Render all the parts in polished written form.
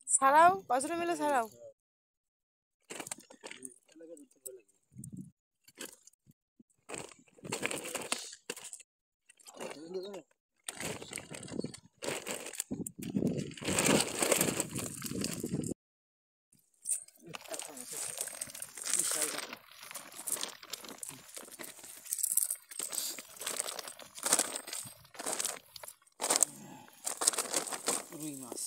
ছাড়াও পাঁচজনে মিলে ছাড়াও। রুই মাছ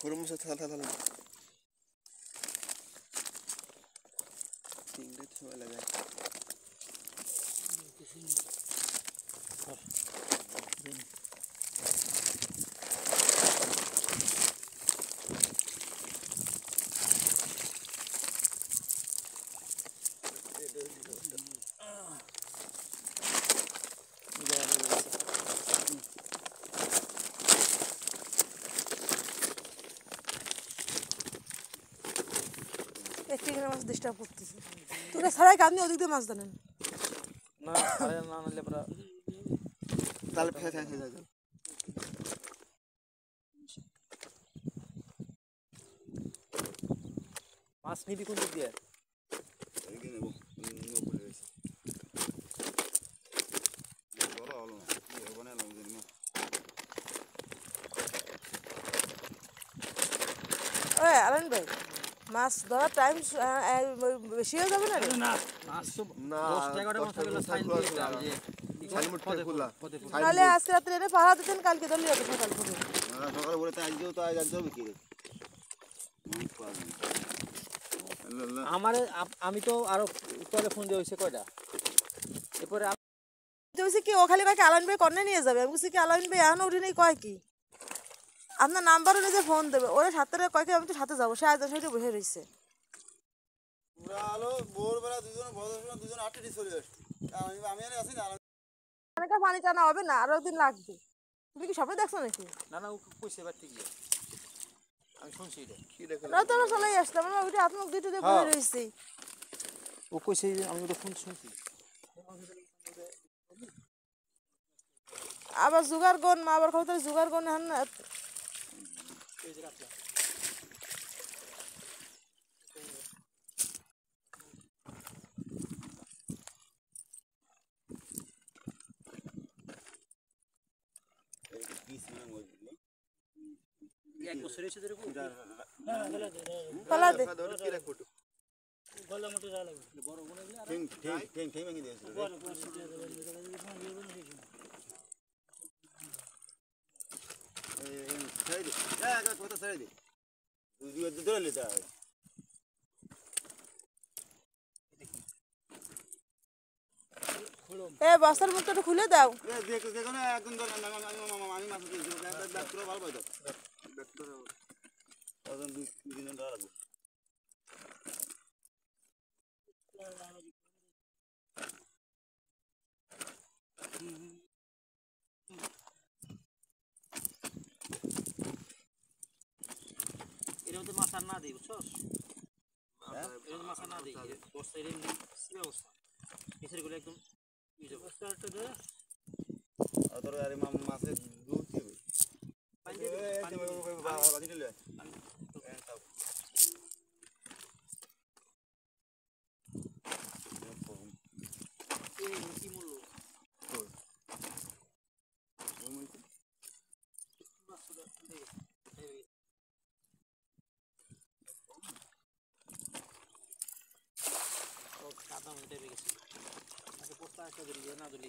খোরো মুছে থালা থালা তিনটে সময় লাগে চিংড়ি মাছ ডিস্টার্ব করতেছে। তোরা ছাড়াই কাঁদনি ওদিক দিয়ে মাছ জানেন না আরে না নালে পুরা তাহলে ফেলে থাকে যাবে মাছ নিবি কোন দিক দিয়ে এদিকে নেব বলে রয়েছে বড় হলো না কি হবে না লাগবে না ওই আলান ভাই মাছ ধরার টাইম বেশি হয়ে যাবে না রে? না মাছ তো না 10-11 মাছ হলো সাইন দিয়েছিলাম যে তাহলে আজকে রাত্রে এনে পাহারা দিতেন, কালকে ধরলে হবে সকাল থেকে। না সকালে বলে তো আজকেও তো আজ যাবে কি আমারে আমি তো আরো পরে ফোন দিয়ে হইছে কয়টা এরপরে বলছি কি ও খালি কয় কি আলাইন ভাই কন্যা নিয়ে যাবে। আমি বলছি কি আলাইন ভাই এখন উঠে নেই, কয় কি আপনার নাম্বার অনুযায়ী ফোন দেবে। ওরা সাথে কয় কি আমি তো সাথে যাবো, সে আয়োজন সাইডে বসে রয়েছে। পুরা আলো ভোরবেলা দুজন ভদ্রসময় দুজন 8টি চলে আসছে আমি আর আছি না অনেকটা পানি টানা হবে না, আরো একদিন লাগবে। তুমি কি স্বপ্নে দেখছো নাকি? না না ও কইছে বাড়তে গিয়ে আমি শুনছি এটা কি দেখে না তোরা চলেই আসতাম, আমরা ওইটা আপনার দুটো দিয়ে বসে রয়েছি। ও কইছে আমি তো ফোন শুনছি আবার জুগার গন মা আবার খাওয়া জুগার গন হান না এক বছর হইছে ধরে পালা দে কি রাখ ফটো গলা মোটে রা লাগে বড় বড় এগুলা ঠেং ঠেং ঠেং ঠেং ভেঙে দিয়েছিল এই ছেড়ে দে একটা কথা ছেড়ে দে তুই ধরে নিতে হবে এ বস্তার মুখটা খুলে দাও। দেখো না একদম আমি মাছ দিয়েছি ব্যাক করে ভালো পাইতো ব্যাক করে তখন 2-3 ঘন্টা লাগবে এর মধ্যে মাছ আর না দেই বুঝছস এর মাছ আর না দেই বস্তা এর এমনি সি অবস্থা এসের গুলো একদম এই যে বস্তাটা দে আর তোর আরে মাছের দুধ কি পানি দে পানি বাড়ি দিলে এই কি মূল্য কাদা মেটে গেছে আচ্ছা পোস্তা একটা দিলি না দিলি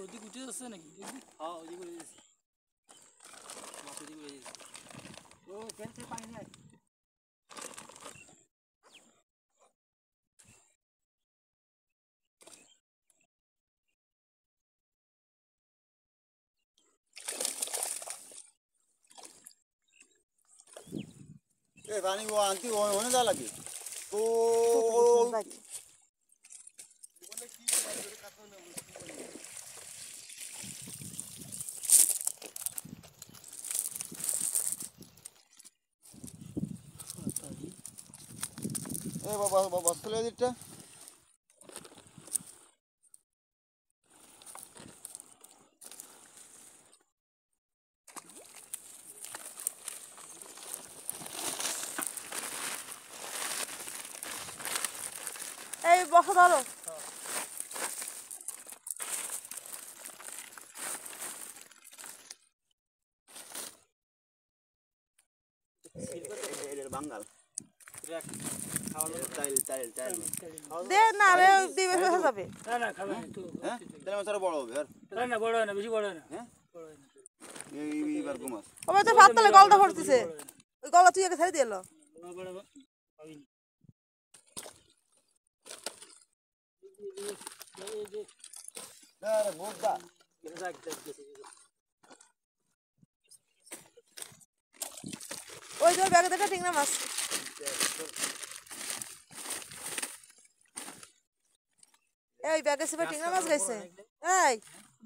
ওদিক উঠে যাচ্ছে নাকি? হ্যাঁ ওদিক উঠে যাচ্ছে, মাছ ওদিক উঠে যাচ্ছে। ও ফেলতে পানি নাই। এ পানি ও আনতি ওনে যা লাগে ও এ বাবা বাবা চলে দিটা এই বসো ধরো। এর বাঙ্গাল দেখ, খাওয়ালো না। টাইল টাইল টাইল দে না রে দিবে হয়ে যাবে। না না খাবে না, একটু হ্যাঁ তাহলে মাছ আরো বড় হবে আর না না, বড় হয় না, বেশি বড় হয় না। হ্যাঁ বড় হয় না। এইবার ঘুমাস ওই তো পাতলে গলদা ভরতিছে, ওই গলা তুই একে ছেড়ে দিলো। বড় হবেই না। আরে বুঝদা যাক যাক গেছে। ওই তোর ব্যাগে দেখা ঠিক না মাছ। এই ব্যাগে সিপা টিংরা মাছ গাইছে। এই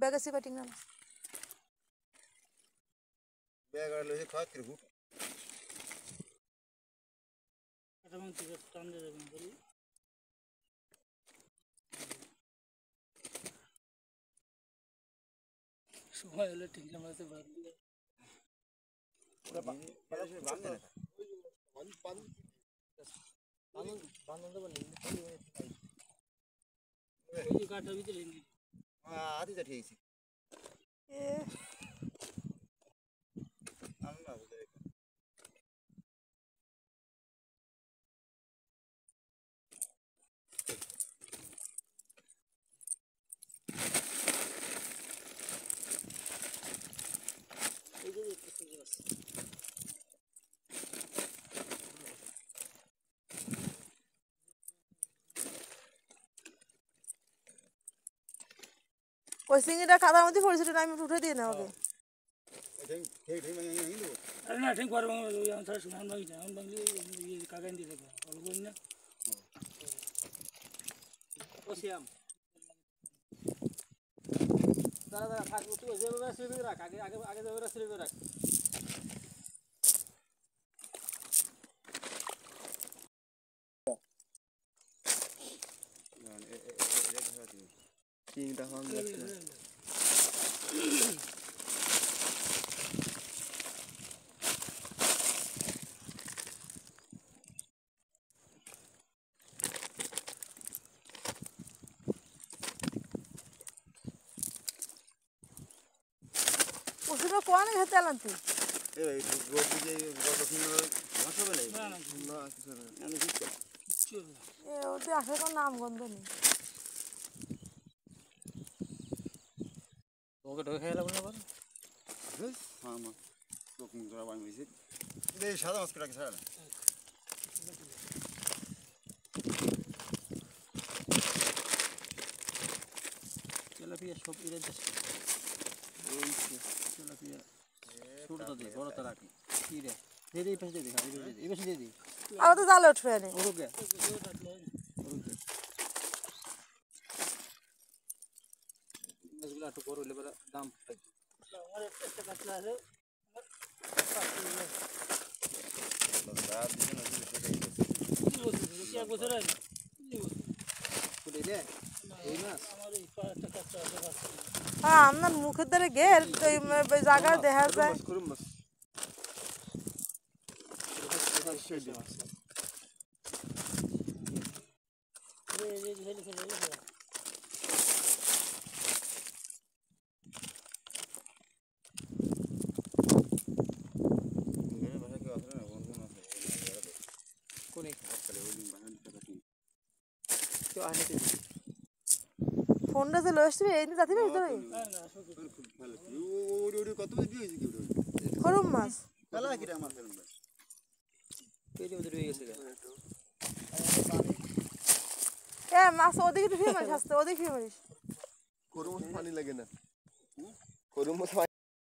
ব্যাগে সিপা টিংরা মাছ। ব্যাগ আর লইছে খাওয়া ত্রিভু এটা মন থেকে টান দিয়ে যাবেন বলি। সময় হলে ঠিক না মাঝে বাদ দিয়ে কাঠের ভিতরে আদিটা ঠিক আছে এ আমি না বুঝতে এই যে কিছু আছে। ওই সিঙ্গিটা কাদার মধ্যে পড়েছিল না, আমি উঠে দিয়ে নেওয়া হবে। ঠিক ঠিক ঠিক মানে হিন্দু আরে না ঠিক করবো, ওই আমার সুনাম ভাঙি যায়, আমার ভাঙলে কাকাই দিয়ে দেবো অল্প করি না। ও শ্যাম দাঁড়া দাঁড়া থাক, তুই যেভাবে সেভাবে রাখ, আগে আগে আগে যেভাবে সেভাবে রাখ। তিনটা হন ওষুধটা কোয়ানে খেতে এলাম তুই। এই রোদ দিয়ে গল্প শুনে মাছ হবে না না না না কিছু না আমি ঠিক আছে কিচ্ছু হবে না। এ ওদের আসলে কোনো নাম গন্ধ নেই। ওকে ঢোকে খেয়ে লাগবে না আবার। হ্যাঁ মা লোক মুখ ধরা বানি হয়েছে এই সাদা মাছ কেটাকে ছাড়া না তেলাপিয়া সব এর চাষ করে। ওই তেলাপিয়া ছোটটা দে, বড়টা রাখি। কি রে দে দে, এই পাশে দে, এই পাশে দিয়ে দিই। আবার তো জালে উঠবে না। ওরকে ওরকে মাছগুলো একটু বড় হলে পরে দাম থাকবে। আমার একটা কাতলা আছে, রাত দিছে না সেটাই কি বলছিস কি এক বছর আগে কি বলছিস কোথায় রে এই মাছ? আমার এই একটা কাতলা আছে। হ্যাঁ আপনার মুখের দ্বারা গের তো ওই জায়গা দেখা যায়। করুম মাছ কোনে কেউ আনিতে দিবি ফোনটা যে লয়ে আসবি এই নিয়ে যাতে পারিস তুই কত বেশি হয়েছে কি করুম মাছ খেলা কি রে আমার ফেরুন ভাই পেটে মধ্যে রয়ে গেছে এ মাছ ওদিকে তুই ফিরে মারিস আসতে ওদিকে ফিরে মারিস করুম পানি লাগে না করুম